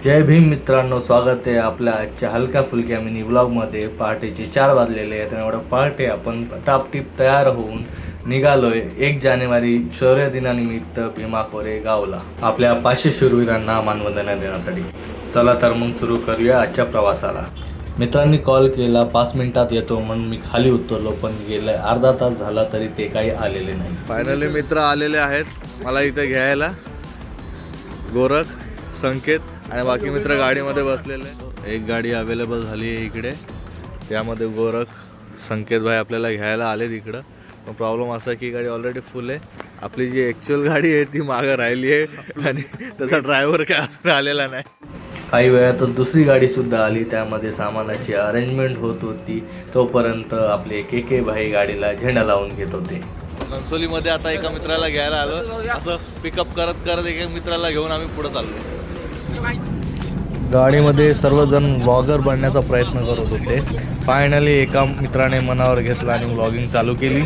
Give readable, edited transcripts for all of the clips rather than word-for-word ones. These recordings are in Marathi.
जय भीम मित्रांनो, स्वागत आहे आपल्या आजच्या हलक्या फुलक्या मिनी व्लॉगमध्ये. पहाटेचे 4 वाजलेले आहेत आणि एवढं पहाटे आपण टापटीप तयार होऊन निघालोय 1 जानेवारी शौर्य दिनानिमित्त भीमा कोरेगावला आपल्या 500 शूरवीरांना मानवंदना देण्यासाठी. चला तर मग सुरू करूया आजच्या प्रवासाला. मित्रांनी कॉल केला 5 मिनिटात येतो म्हणून मी खाली उतरलो, पण गेले अर्धा तास झाला तरी ते काही आलेले नाही. फायनली मित्र आलेले आहेत मला इथे घ्यायला. गोरख, संकेत आणि बाकी मित्र गाडीमध्ये बसलेले. एक गाडी अवेलेबल झाली आहे इकडे, त्यामध्ये गोरख, संकेत भाई आपल्याला घ्यायला आले तिकडं. पण प्रॉब्लेम असा की गाडी ऑलरेडी फुल आहे. आपली जी ॲक्च्युअल गाडी आहे ती मागं राहिली आहे आणि त्याचा ड्रायव्हर काय अजून आलेला नाही. काही वेळातच दुसरी गाडीसुद्धा आली, त्यामध्ये सामानाची अरेंजमेंट होत होती. तोपर्यंत आपले के भाई गाडीला झेंडा लावून घेत होते. घनसोलीमध्ये आता एका मित्राला घ्यायला आलो. असं पिकअप करत करत एका मित्राला घेऊन आम्ही पुढे चाललो. गाडीमध्ये सर्वजण व्लॉगर बनण्याचा प्रयत्न करत होते. फायनली एका मित्राने मनावर घेतला आणि व्लॉगिंग चालू केली.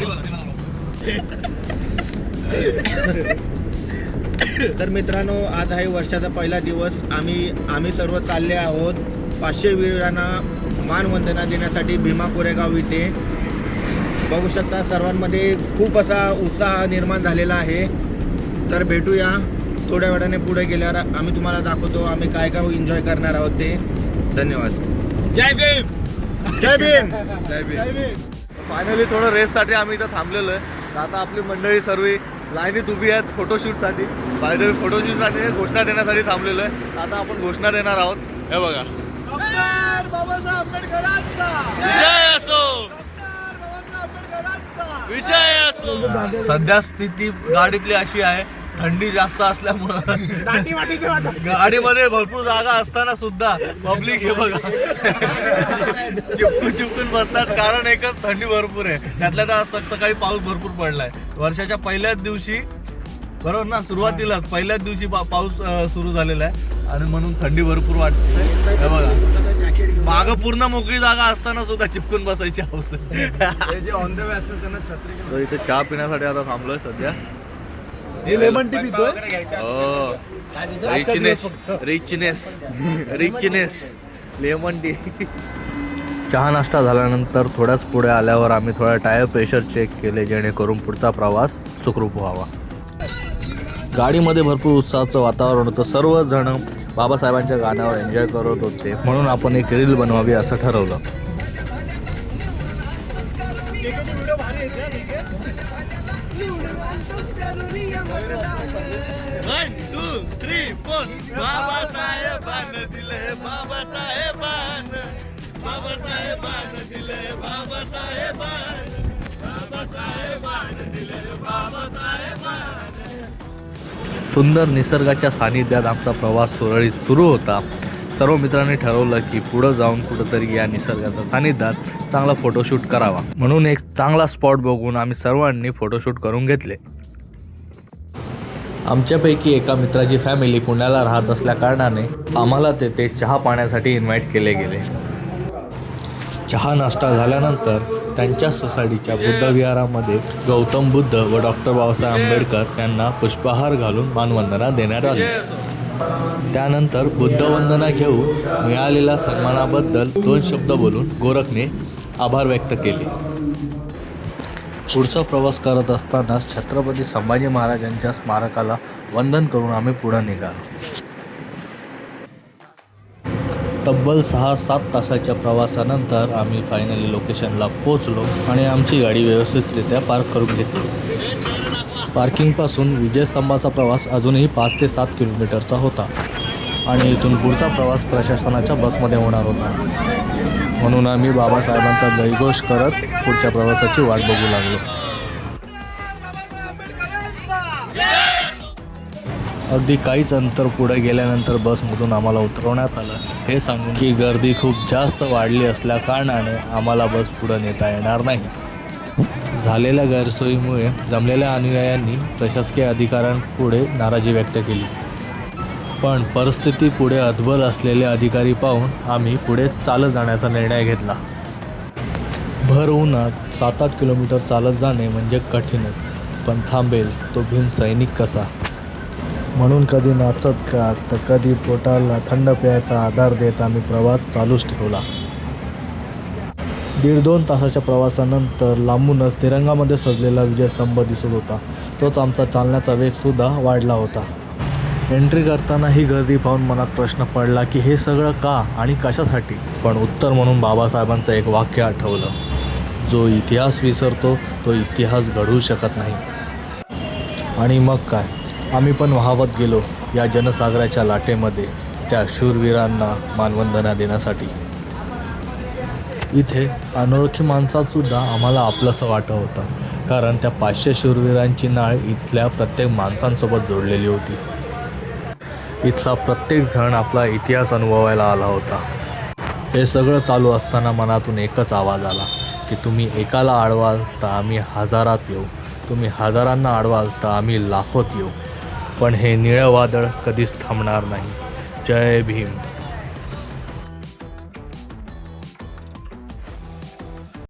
तर मित्रांनो, आज आहे वर्षाचा पहिला दिवस. आम्ही सर्व चालले आहोत 500 वीरांना मानवंदना देण्यासाठी भीमा कोरेगाव इथे. बघू शकता सर्वांमध्ये खूप असा उत्साह निर्माण झालेला आहे. तर भेटूया थोड्या वेळाने. पुढे गेल्यावर आम्ही तुम्हाला दाखवतो आम्ही काय काय एन्जॉय करणार आहोत ते. धन्यवाद. जय भीम. जय भीम. जय भीम. फायनली थोडं रेससाठी आम्ही इथं थांबलेलो आहे. आता आपली मंडळी सर्व लाईनीत उभी आहेत फोटोशूटसाठी. बाहेर फोटोशूटसाठी घोषणा देण्यासाठी थांबलेलो आहे. आता आपण घोषणा देणार आहोत. हे बघा, बाबासाहेब आंबेडकरांचा विजय असो, विजय असो. सध्या स्थिती गाडीतली अशी आहे, थंडी जास्त असल्यामुळं गाडीमध्ये भरपूर जागा असताना सुद्धा पब्लिक हे बघा चिपकून बसतात. कारण एकच, थंडी भरपूर आहे. त्यातल्या त्या सकाळी पाऊस भरपूर पडलाय. वर्षाच्या पहिल्याच दिवशी, बरोबर ना, सुरुवातीलाच पहिल्याच दिवशी पाऊस सुरू झालेला आहे आणि म्हणून थंडी भरपूर वाटते. हे बघा, मागं पूर्ण मोकळी जागा असताना सुद्धा चिपकून बसायची हौस. ऑन द वे असतील त्यांना छत्री. इथे चहा पिण्यासाठी आता थांबलोय सध्या. लेमन टी पितोय. Richness lemon tea. चहा नाश्ता झाल्यानंतर थोड्याच पुढे आल्यावर आम्ही थोडा टायर प्रेशर चेक केले, जेणेकरून पुढचा प्रवास सुखरूप व्हावा. गाडीमध्ये भरपूर उत्साहाचं वातावरण होतं. सर्वजण बाबासाहेबांच्या गाण्यावर एन्जॉय करत होते, म्हणून आपण एक रील बनवावी असं ठरवलं. बाबासाहेबांना दिले, बाबासाहेबांना, बाबासाहेबांना दिले, बाबासाहेबांना, बाबासाहेबांना दिले, बाबासाहेबांना. सुंदर निसर्गाच्या सानिध्यात आमचा प्रवास सुरळीत सुरू होता. सर्व मित्रांनी ठरवलं की पुढं जाऊन कुठंतरी या निसर्गाच्या सानिध्यात चांगला फोटोशूट करावा. म्हणून एक चांगला स्पॉट बघून आम्ही सर्वांनी फोटोशूट करून घेतले. आमच्यापैकी एका मित्राची फॅमिली पुण्याला राहत असल्या कारणाने आम्हाला तेथे चहा पाण्यासाठी इन्व्हाइट केले गेले. चहा नाश्ता झाल्यानंतर त्यांच्या सोसायटीच्या बुद्धविहारामध्ये गौतम बुद्ध व डॉक्टर बाबासाहेब आंबेडकर यांना पुष्पहार घालून मानवंदना देण्यात आली. त्यानंतर बुद्धवंदना घेऊन मिळालेल्या सन्मानाबद्दल 2 शब्द बोलून गोरखने आभार व्यक्त केले. पुढचा प्रवास करत असतानाच छत्रपती संभाजी महाराजांच्या स्मारकाला वंदन करून आम्ही पुढे निघालो. तब्बल 6-7 तासाच्या प्रवासानंतर आम्ही फायनली लोकेशनला पोहोचलो आणि आमची गाडी व्यवस्थितरित्या पार्क करून घेतली. पार्किंगपासून विजयस्तंभाचा प्रवास अजूनही 5 ते 7 किलोमीटरचा होता आणि इथून पुढचा प्रवास प्रशासनाच्या बसमध्ये होणार होता. म्हणून आम्ही बाबासाहेबांचा जयघोष करत पुढच्या प्रवासाची वाट बघू लागलो. अगदी काहीच अंतर पुढे गेल्यानंतर बसमधून आम्हाला उतरवण्यात आलं, हे सांगून की गर्दी खूप जास्त वाढली असल्या कारणाने आम्हाला बस पुढे नेता येणार नाही. झालेल्या गैरसोयीमुळे जमलेल्या अनुयायांनी प्रशासकीय अधिकाऱ्यांपुढे नाराजी व्यक्त केली. पण परिस्थिती पुढे अद्भुत असलेले अधिकारी पाहून आम्ही पुढे चालत जाण्याचा निर्णय घेतला. भर उन्हात 7-8 किलोमीटर चालत जाणे म्हणजे कठीणच, पण थांबेल तो भीम सैनिक कसा. म्हणून कधी नाचत का तर कधी पोटाला थंड प्यायचा आधार देत आम्ही प्रवास चालूच ठेवला. 1.5-2 तासाच्या प्रवासानंतर लांबूनच तिरंगामध्ये सजलेला विजयस्तंभ दिसत होता. तोच आमचा चालण्याचा वेगसुद्धा वाढला होता. एंट्री करताना ही गर्दी पाहून मनात प्रश्न पडला की हे सगळं का आणि कशासाठी. पण उत्तर म्हणून बाबासाहेबांचं एक वाक्य आठवलं, जो इतिहास विसरतो तो इतिहास घडवू शकत नाही. आणि मग काय, आम्ही पण वाहवत गेलो या जनसागराच्या लाटेमध्ये त्या शूरवीरांना मानवंदना देण्यासाठी. इथे अनोळखी माणसातसुद्धा आम्हाला आपलंसं वाटत होतं, कारण त्या 500 शूरवीरांची नाळ इथल्या प्रत्येक माणसांसोबत जोडलेली होती. इथला प्रत्येक जण आपला इतिहास अनुभवायला आला होता. हे सगळं चालू असताना मनातून एकच आवाज आला की तुम्ही एकाला अडवाल तर आम्ही हजारात येऊ, तुम्ही हजारांना अडवाल तर आम्ही लाखोत येऊ. पण हे निळं वादळ कधीच थांबणार नाही. जय भीम.